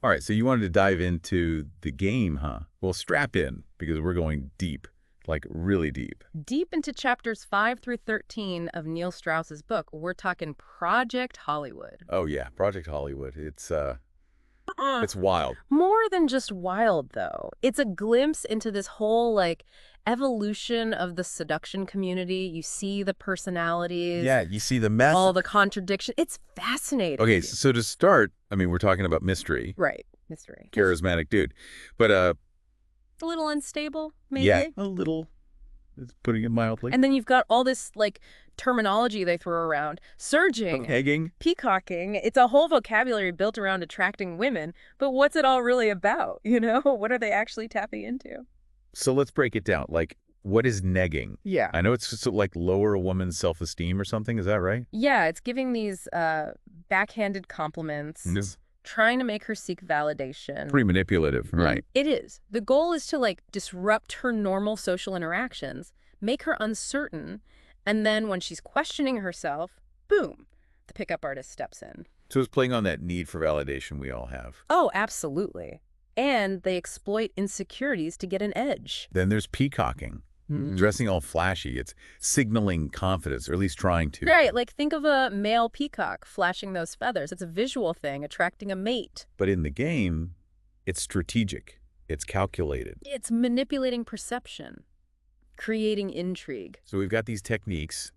All right, so you wanted to dive into the game, huh? Well, strap in, because we're going deep, like really deep. Deep into chapters 5 through 13 of Neil Strauss's book, we're talking Project Hollywood. Oh yeah, Project Hollywood. It's Uh, it's wild. More than just wild, though. It's a glimpse into this whole, evolution of the seduction community. You see the personalities, Yeah, you see the mess. all the contradiction. It's Okay, fascinating. so to start, I mean, we're talking about mystery, Right. Mystery. charismatic dude. But A little unstable, yeah, maybe. a little, it's putting it mildly. And then you've got all this, terminology they throw around. Surging, Pegging. peacocking. It's a whole vocabulary built around attracting women. But what's it all really about? What are they actually tapping into? So let's break it down. Like, what is negging? Yeah. I know it's just like lower a woman's self-esteem or something. Is that right? Yeah, it's giving these backhanded compliments, trying to make her seek validation. Pretty manipulative, right? It is. The goal is to, disrupt her normal social interactions, make her uncertain, and then when she's questioning herself, boom, the pickup artist steps in. So it's playing on that need for validation we all have. Oh, absolutely. And they exploit insecurities to get an edge. Then there's peacocking, dressing all flashy. It's signaling confidence, or at least trying to. Right, think of a male peacock flashing those feathers. It's a visual thing, attracting a mate. But in the game, it's strategic. It's calculated. It's manipulating perception, creating intrigue. So we've got these techniques.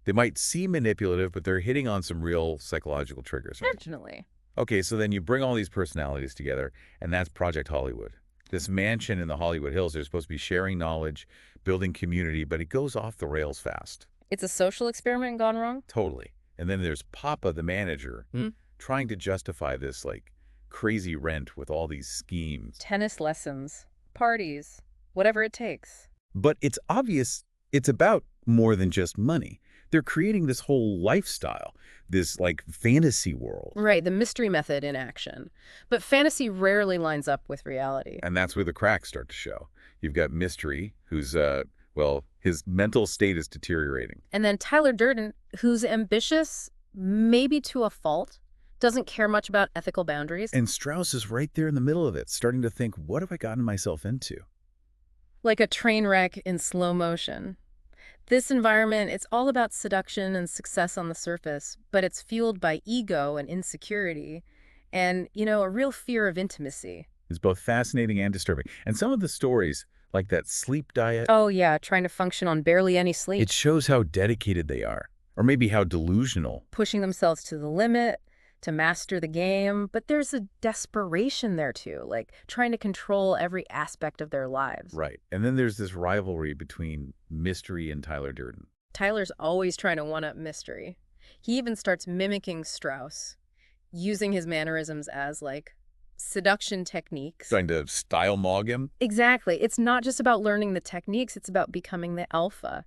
They might seem manipulative, but they're hitting on some real psychological triggers, right? Definitely. Okay, so then you bring all these personalities together, and that's Project Hollywood. This mansion in the Hollywood Hills, they're supposed to be sharing knowledge, building community, but it goes off the rails fast. It's a social experiment gone wrong? Totally. And then there's Papa, the manager, trying to justify this, like, crazy rent with all these schemes. Tennis lessons, parties, whatever it takes. But it's obvious it's about more than just money. They're creating this whole lifestyle, this, like, fantasy world. Right, the mystery method in action. But fantasy rarely lines up with reality. And that's where the cracks start to show. You've got Mystery, who's, well, his mental state is deteriorating. And then Tyler Durden, who's ambitious, maybe to a fault, doesn't care much about ethical boundaries. And Strauss is right there in the middle of it, starting to think, what have I gotten myself into? Like a train wreck in slow motion. This environment, it's all about seduction and success on the surface, but it's fueled by ego and insecurity and, a real fear of intimacy. It's both fascinating and disturbing. And some of the stories, like that sleep diet, Oh, yeah, trying to function on barely any sleep. it shows how dedicated they are, or maybe how delusional. Pushing themselves to the limit to master the game, but there's a desperation there too, trying to control every aspect of their lives. Right. And then there's this rivalry between Mystery and Tyler Durden. Tyler's always trying to one-up Mystery. He even starts mimicking Strauss, using his mannerisms as, seduction techniques. Trying to style mog him. Exactly. It's not just about learning the techniques, it's about becoming the alpha.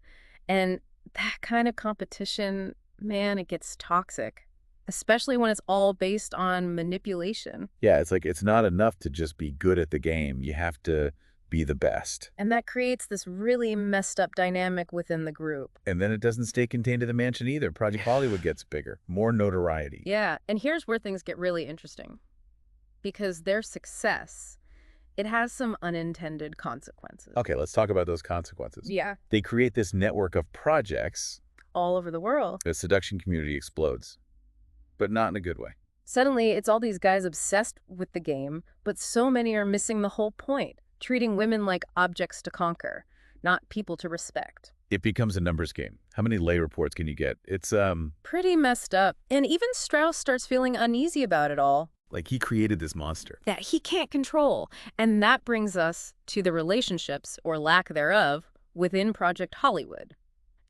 And that kind of competition, man, it gets toxic. Especially when it's all based on manipulation. Yeah, it's like it's not enough to just be good at the game. You have to be the best. And that creates this really messed up dynamic within the group. And then it doesn't stay contained to the mansion either. Project Hollywood gets bigger, more notoriety. Yeah, and here's where things get really interesting. Because their success, it has some unintended consequences. Okay, let's talk about those consequences. Yeah, They create this network of projects. all over the world. The seduction community explodes, but not in a good way. Suddenly, it's all these guys obsessed with the game, but so many are missing the whole point, treating women like objects to conquer, not people to respect. It becomes a numbers game. How many lay reports can you get? It's, Pretty messed up. And even Strauss starts feeling uneasy about it all, like he created this monster. that he can't control. And that brings us to the relationships, or lack thereof, within Project Hollywood.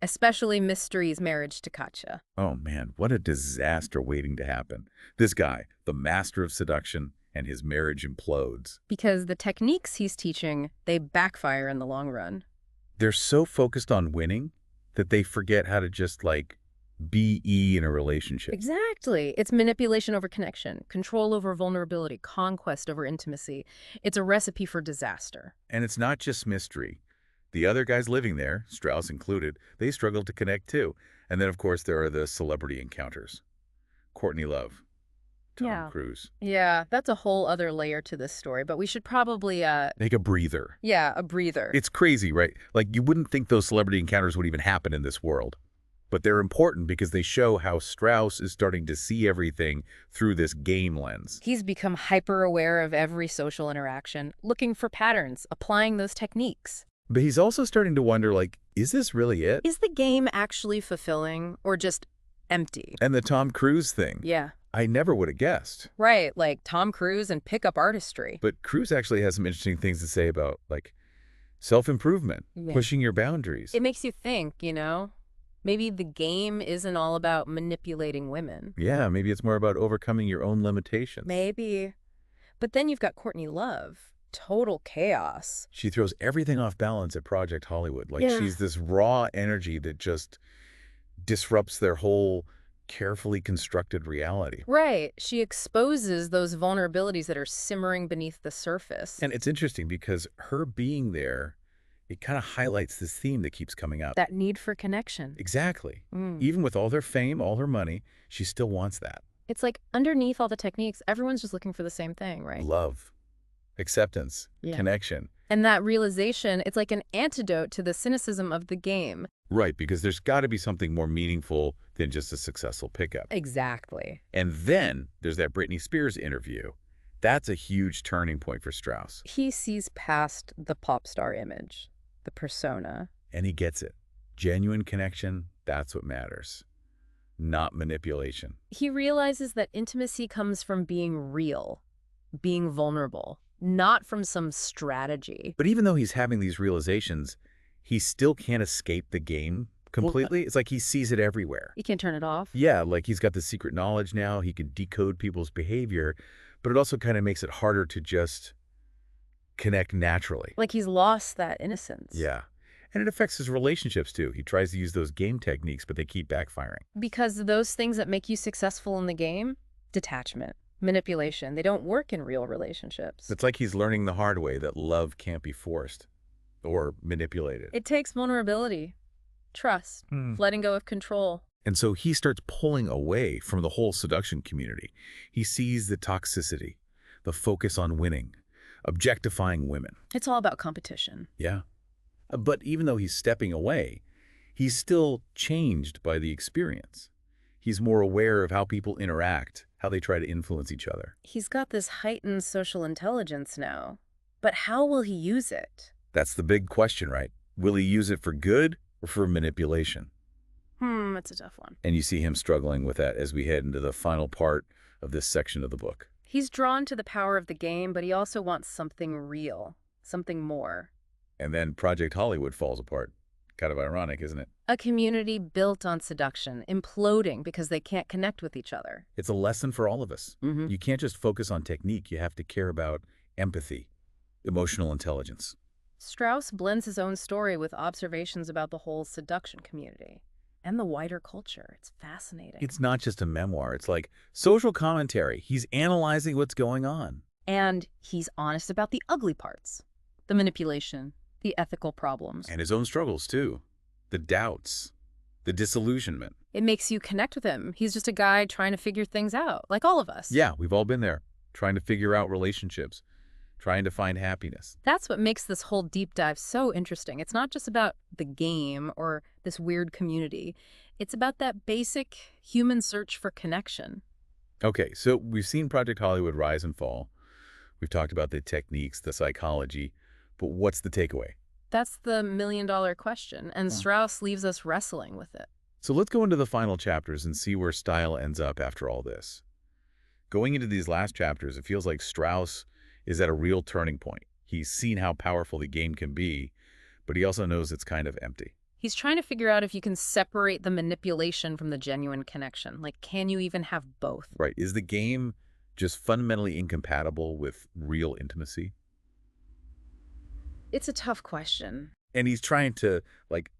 Especially Mystery's marriage to Katja. Oh man, what a disaster waiting to happen. This guy, the master of seduction, and his marriage implodes. Because the techniques he's teaching, they backfire in the long run. They're so focused on winning that they forget how to just, like, be in a relationship. Exactly. It's manipulation over connection, control over vulnerability, conquest over intimacy. It's a recipe for disaster. And it's not just Mystery. The other guys living there, Strauss included, they struggle to connect too. And then, of course, there are the celebrity encounters. Courtney Love. Tom Cruise. Yeah, that's a whole other layer to this story, but we should probably, Take a breather. yeah, a breather. It's crazy, right? Like, you wouldn't think those celebrity encounters would even happen in this world. But they're important because they show how Strauss is starting to see everything through this game lens. He's become hyper-aware of every social interaction, looking for patterns, applying those techniques. But he's also starting to wonder, like, is this really it? Is the game actually fulfilling or just empty? And the Tom Cruise thing. Yeah. I never would have guessed. Right, like Tom Cruise and pickup artistry. But Cruise actually has some interesting things to say about, like, self-improvement, Yeah. pushing your boundaries. It makes you think, maybe the game isn't all about manipulating women. Yeah, maybe it's more about overcoming your own limitations. Maybe. But then you've got Courtney Love. Total chaos. She throws everything off balance at Project Hollywood. Like, Yeah. she's this raw energy that just disrupts their whole carefully constructed reality. Right. She exposes those vulnerabilities that are simmering beneath the surface. And it's interesting because her being there, it kind of highlights this theme that keeps coming up. That need for connection. Exactly. Mm. Even with all their fame, all her money, she still wants that. It's like underneath all the techniques, everyone's just looking for the same thing, right? Love, acceptance, Yeah. connection. And that realization, it's like an antidote to the cynicism of the game. Right, because there's got to be something more meaningful than just a successful pickup. Exactly. And then there's that Britney Spears interview. That's a huge turning point for Strauss. He sees past the pop star image, the persona. And he gets it. Genuine connection, that's what matters. Not manipulation. He realizes that intimacy comes from being real, being vulnerable, not from some strategy. But even though he's having these realizations, he still can't escape the game completely. It's like he sees it everywhere. You can't turn it off. Yeah, like he's got the secret knowledge now. He can decode people's behavior, but it also kind of makes it harder to just connect naturally. Like he's lost that innocence. Yeah. And it affects his relationships too. He tries to use those game techniques, but they keep backfiring. Because those things that make you successful in the game, detachment, manipulation, they don't work in real relationships. It's like he's learning the hard way that love can't be forced or manipulated. It takes vulnerability, trust, letting go of control. And so he starts pulling away from the whole seduction community. He sees the toxicity, the focus on winning, objectifying women. It's all about competition. Yeah. But even though he's stepping away, he's still changed by the experience. He's more aware of how people interact, how they try to influence each other. He's got this heightened social intelligence now. But how will he use it? That's the big question, right? Will he use it for good or for manipulation? That's a tough one. And you see him struggling with that as we head into the final part of this section of the book. He's drawn to the power of the game, but he also wants something real, something more. And then Project Hollywood falls apart. Kind of ironic, isn't it? A community built on seduction, imploding because they can't connect with each other. It's a lesson for all of us. Mm-hmm. You can't just focus on technique. You have to care about empathy, emotional intelligence. Strauss blends his own story with observations about the whole seduction community and the wider culture. It's fascinating. It's not just a memoir. It's like social commentary. He's analyzing what's going on. And he's honest about the ugly parts, the manipulation, the ethical problems. And his own struggles, too. The doubts, the disillusionment. It makes you connect with him. He's just a guy trying to figure things out, like all of us. Yeah, we've all been there, trying to figure out relationships, trying to find happiness. That's what makes this whole deep dive so interesting. It's not just about the game or this weird community. It's about that basic human search for connection. Okay, so we've seen Project Hollywood rise and fall. We've talked about the techniques, the psychology, but what's the takeaway? That's the million-dollar question, and Strauss leaves us wrestling with it. So let's go into the final chapters and see where style ends up after all this. Going into these last chapters, it feels like Strauss is at a real turning point. He's seen how powerful the game can be, but he also knows it's kind of empty. He's trying to figure out if you can separate the manipulation from the genuine connection. Like, can you even have both? Right. Is the game just fundamentally incompatible with real intimacy? It's a tough question. And he's trying to, like,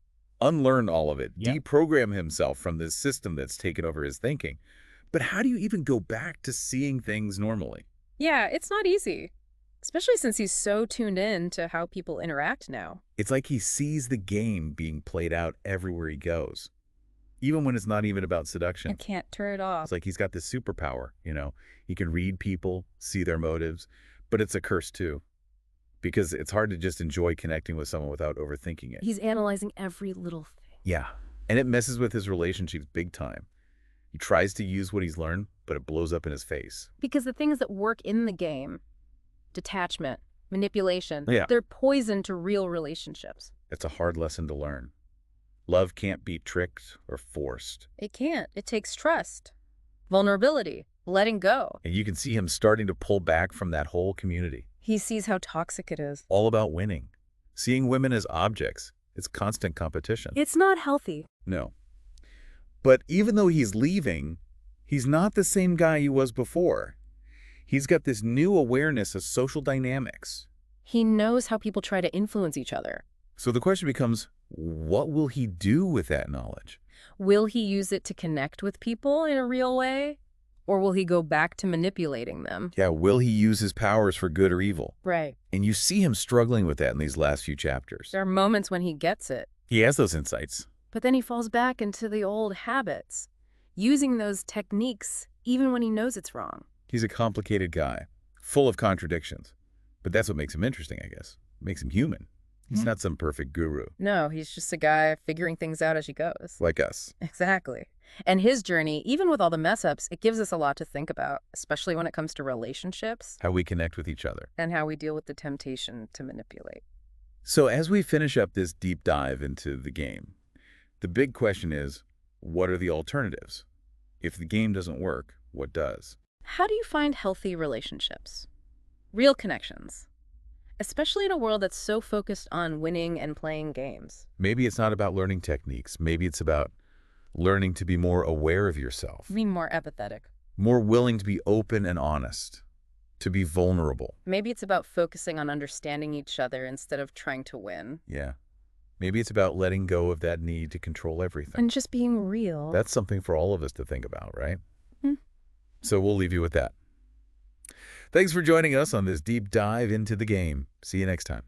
unlearn all of it, deprogram himself from this system that's taken over his thinking. But how do you even go back to seeing things normally? Yeah, it's not easy, especially since he's so tuned in to how people interact now. It's like he sees the game being played out everywhere he goes. even when it's not even about I seduction. can't turn it off. It's like he's got this superpower, He can read people, see their motives, but it's a curse too, because it's hard to just enjoy connecting with someone without overthinking it. He's analyzing every little thing. Yeah, and it messes with his relationships big time. He tries to use what he's learned, but it blows up in his face. Because the things that work in the game, detachment, manipulation, Yeah. they're poison to real relationships. It's a hard lesson to learn. Love can't be tricked or forced. It can't. It takes trust, vulnerability, letting go. And you can see him starting to pull back from that whole community. He sees how toxic it is. All about winning. Seeing women as objects. It's constant competition. It's not healthy. No. But even though he's leaving, he's not the same guy he was before. He's got this new awareness of social dynamics. He knows how people try to influence each other. So the question becomes, what will he do with that knowledge? Will he use it to connect with people in a real way? Or will he go back to manipulating them? Yeah, will he use his powers for good or evil? Right. And you see him struggling with that in these last few chapters. There are moments when he gets it, He has those insights. but then he falls back into the old habits, using those techniques even when he knows it's wrong. He's a complicated guy, full of contradictions. But that's what makes him interesting, I guess. Makes him human. He's not some perfect guru. No, he's just a guy figuring things out as he goes. Like us. Exactly. And his journey, even with all the mess-ups, it gives us a lot to think about, especially when it comes to relationships How we connect with each other. and how we deal with the temptation to manipulate. So as we finish up this deep dive into the game, the big question is, what are the alternatives? If the game doesn't work, what does? How do you find healthy relationships? Real connections, especially in a world that's so focused on winning and playing games. Maybe it's not about learning techniques. Maybe it's about learning to be more aware of yourself, I mean, more empathetic. more willing to be open and honest, to be vulnerable. Maybe it's about focusing on understanding each other instead of trying to win. Yeah. Maybe it's about letting go of that need to control everything. And just being real. That's something for all of us to think about, right? Hmm. So we'll leave you with that. Thanks for joining us on this deep dive into the game. See you next time.